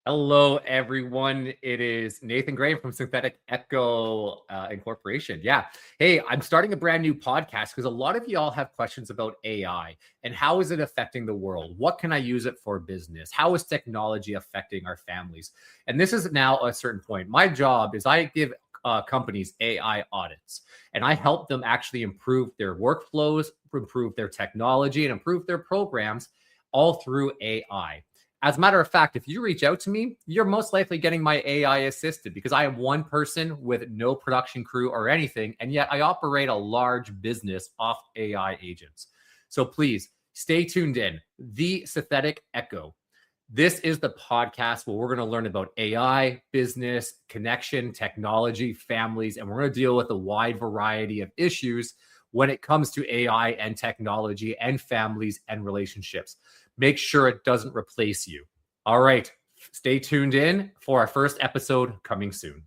Hello, everyone. It is Nathan Graham from Synthetic Echo Incorporation. Yeah. Hey, I'm starting a brand new podcast because a lot of y'all have questions about AI and how is it affecting the world? What can I use it for business? How is technology affecting our families? And this is now a certain point. My job is I give companies AI audits and I help them actually improve their workflows, improve their technology, and improve their programs all through AI. As a matter of fact, if you reach out to me, you're most likely getting my AI assisted because I am one person with no production crew or anything. And yet I operate a large business off AI agents. So please stay tuned in. The Synthetic Echo. This is the podcast where we're going to learn about AI, business, connection, technology, families, and we're going to deal with a wide variety of issues when it comes to AI and technology and families and relationships. Make sure it doesn't replace you. All right, stay tuned in for our first episode coming soon.